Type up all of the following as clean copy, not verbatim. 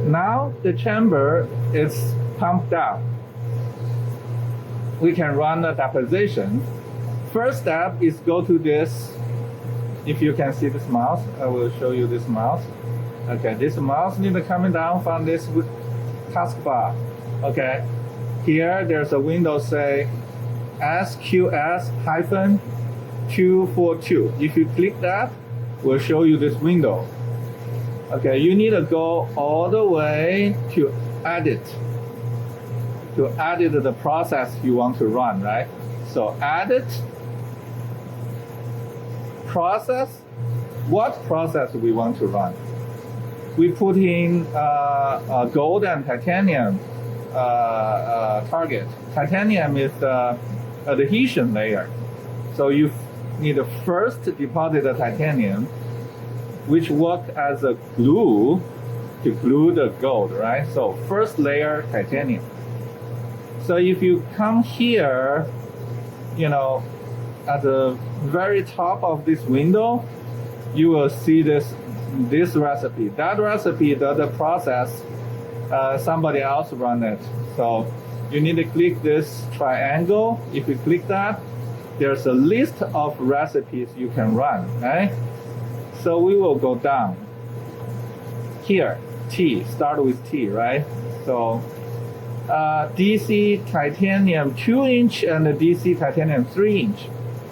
Now the chamber is pumped down. We can run a deposition. First step is go to this. If you can see this mouse, I will show you this mouse. Okay, this mouse needs coming down from this taskbar. Okay, here there's a window say SQS-242. If you click that, we'll show you this window. Okay, you need to go all the way to edit the process you want to run, right? So edit, process, what process we want to run. We put in gold and titanium target. Titanium is the adhesion layer. So you need to first deposit the titanium, which works as a glue to glue the gold, right? So first layer, titanium. So if you come here, at the very top of this window, you will see this recipe. That recipe, the process, somebody else run it. So you need to click this triangle. If you click that, there's a list of recipes you can run, right? So we will go down. Here, T, start with T, right? So DC titanium 2-inch and DC titanium 3-inch.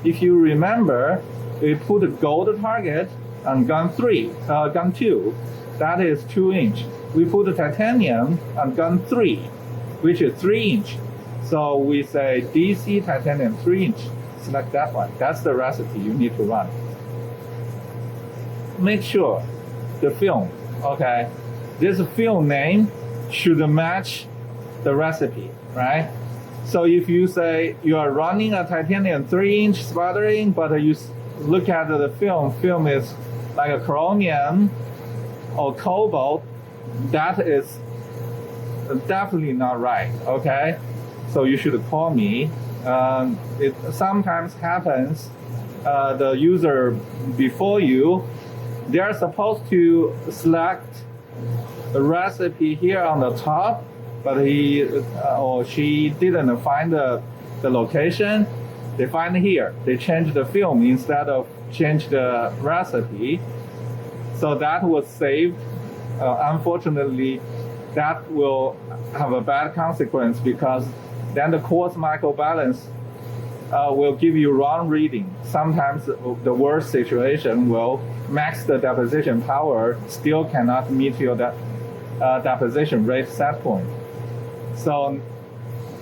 If you remember, we put a gold target on gun 2, that is 2-inch. We put the titanium on gun 3, which is 3-inch. So we say DC titanium 3-inch. Select that one. That's the recipe you need to run. Make sure the film, okay, this film name should match the recipe, right? So if you say you are running a titanium 3-inch sputtering, but you look at the film is like a chromium or cobalt, that is definitely not right, okay? So you should call me. It sometimes happens, the user before you, they are supposed to select the recipe here on the top, but he or she didn't find the location. They find here. They change the film instead of change the recipe. So that was saved. Unfortunately, that will have a bad consequence because then the coarse microbalance will give you wrong reading. Sometimes the worst situation will max the deposition power, still cannot meet your deposition rate set point. So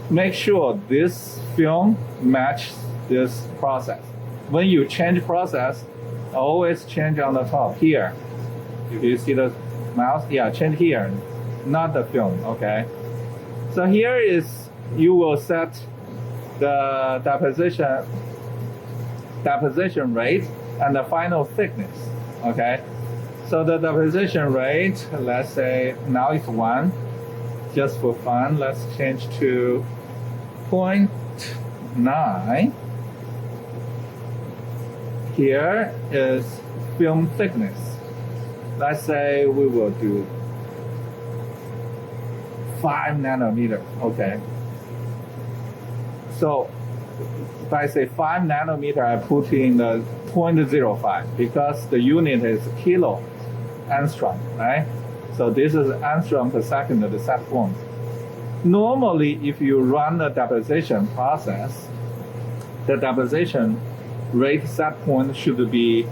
make sure this film matches this process. When you change process, always change on the top here. If you see the mouse, change here, not the film, okay? So here is, you will set the deposition rate and the final thickness, okay? So the deposition rate, let's say now it's 1. Just for fun, let's change to 0.9. Here is film thickness. Let's say we will do 5 nanometer, okay? So if I say 5 nanometer, I put in the 0.05 because the unit is kilo angstrom, right? So this is angstrom per second at the set point. Normally, if you run a deposition process, the deposition rate set point should be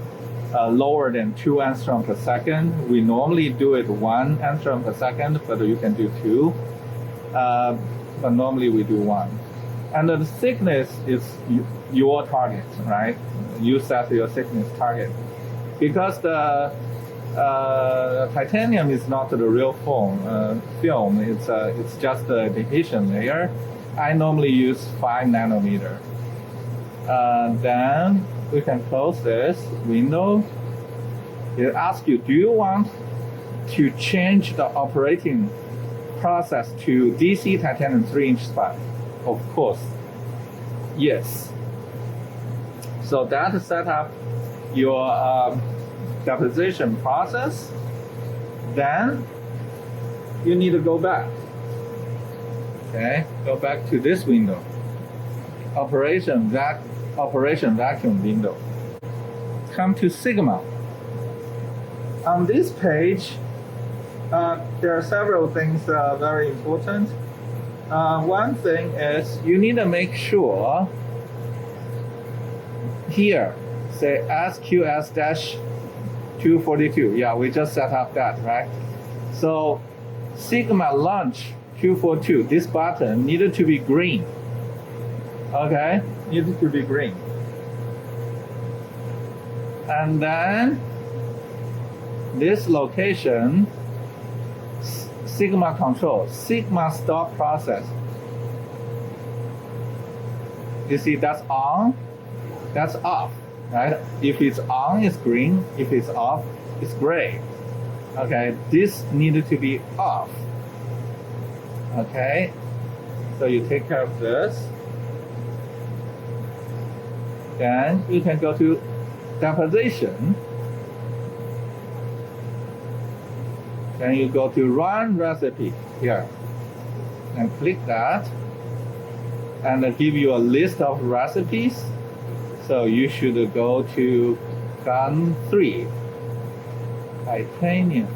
lower than 2 angstrom per second. We normally do it 1 angstrom per second, but you can do 2. But normally we do 1. And the thickness is your target, right? You set your thickness target. Because the titanium is not the real film. It's just the adhesion layer. I normally use 5 nanometer. Then we can close this window. It asks you, do you want to change the operating process to DC titanium 3-inch spot? Of course, yes. So that set up your deposition process. Then you need to go back. Okay, go back to this window. Operation vacuum window. Come to Sigma. On this page, there are several things that are very important. One thing is you need to make sure here, say SQS-242. Yeah, we just set up that, right? So Sigma launch 242, this button needed to be green. Okay, needed to be green. And then this location, Sigma control, Sigma stop process. You see that's on, that's off, right? If it's on, it's green. If it's off, it's gray. Okay, this needed to be off. Okay, so you take care of this. Then you can go to Deposition. Then you go to Run Recipe here. And click that. And it'll give you a list of recipes. So you should go to Gun 3. Titanium.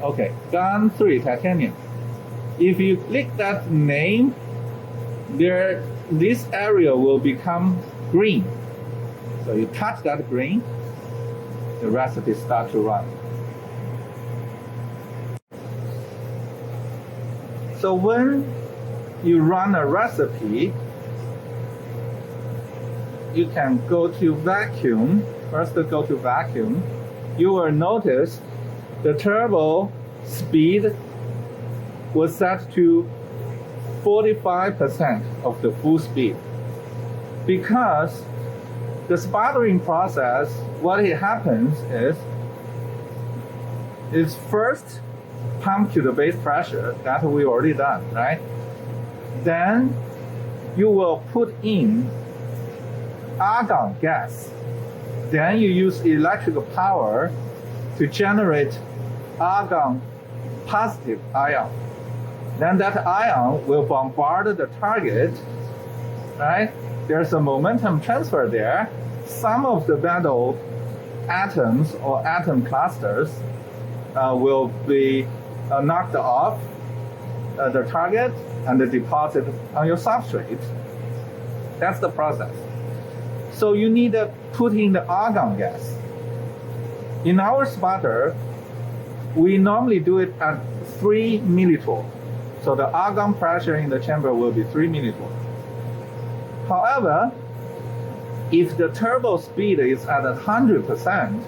Okay, Gun 3 Titanium. If you click that name, this area will become green. So you touch that green, the recipe starts to run. So when you run a recipe, you can go to vacuum. First go to vacuum. You will notice the turbo speed was set to 45% of the full speed. Because the sputtering process, what it happens is first pump to the base pressure, that we already done, right? Then you will put in argon gas. Then you use electrical power to generate argon positive ion. Then that ion will bombard the target, right? There's a momentum transfer there. Some of the metal atoms or atom clusters will be knocked off the target and deposited on your substrate. That's the process. So you need to put in the argon gas. In our sputter, we normally do it at 3 millitorr. So the argon pressure in the chamber will be 3 millitorr. However, if the turbo speed is at 100%,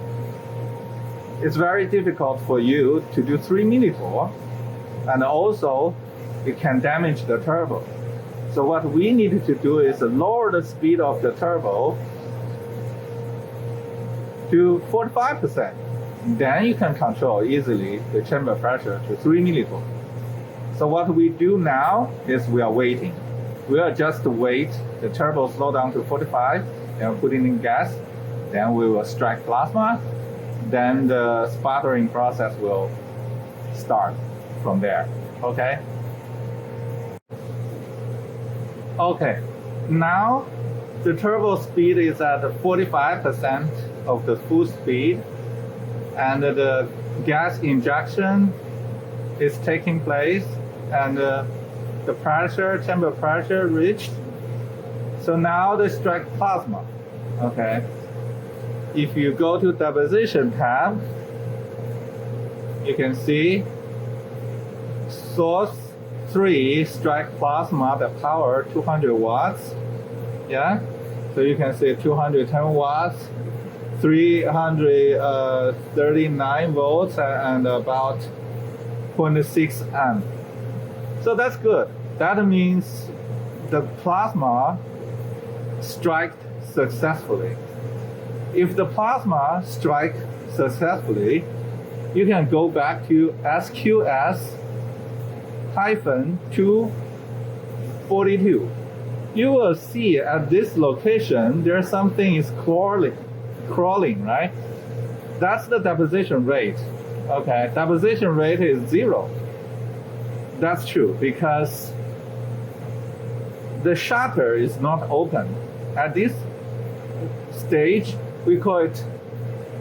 it's very difficult for you to do 3 millitorr, and also it can damage the turbo. So what we needed to do is lower the speed of the turbo to 45%. Then you can control easily the chamber pressure to 3 millitorr. So what we do now is we are waiting. We are just wait the turbo slow down to 45, and put in gas. Then we will strike plasma. Then the sputtering process will start from there. Okay? Okay. Now the turbo speed is at 45% of the full speed, and the gas injection is taking place, and the pressure, chamber pressure reached. So now they strike plasma. Okay. If you go to Deposition tab, you can see source 3 strike plasma, the power 200 watts. Yeah. So you can see 210 watts, 339 volts, and about 0.6 amp. So that's good. That means the plasma struck successfully. If the plasma strike successfully, you can go back to SQS-242. You will see at this location there's something is crawling, right? That's the deposition rate. Okay, deposition rate is 0. That's true, because the shutter is not open. At this stage, we call it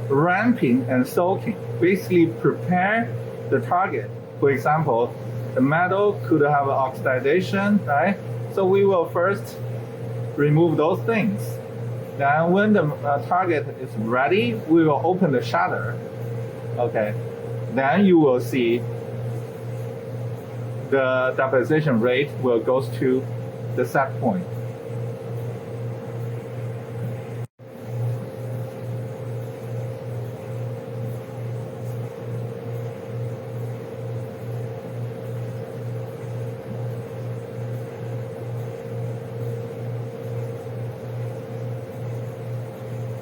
ramping and soaking. Basically prepare the target. For example, the metal could have oxidation, right? So we will first remove those things. Then when the target is ready, we will open the shutter. Okay. Then you will see the deposition rate will go to the set point.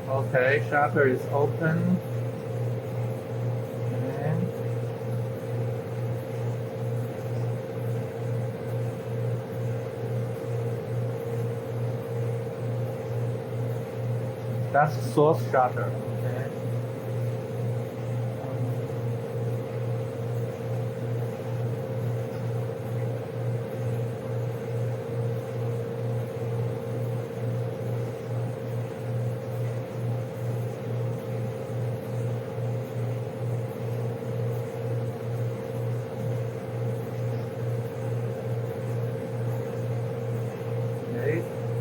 Okay, shutter is open. And that's source shutter. Okay.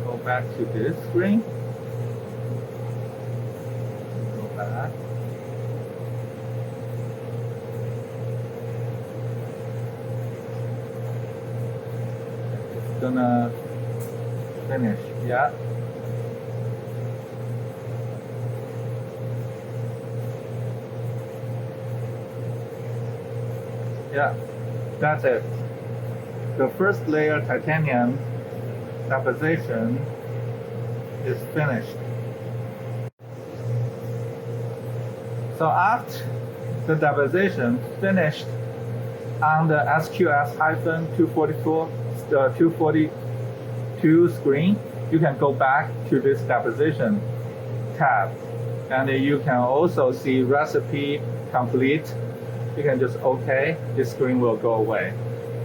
Go back to this screen. Go back. It's gonna finish. Yeah. Yeah, that's it. The first layer titanium deposition is finished. So after the deposition finished on the SQS-242 screen, you can go back to this deposition tab, and you can also see recipe complete. You can just OK, this screen will go away.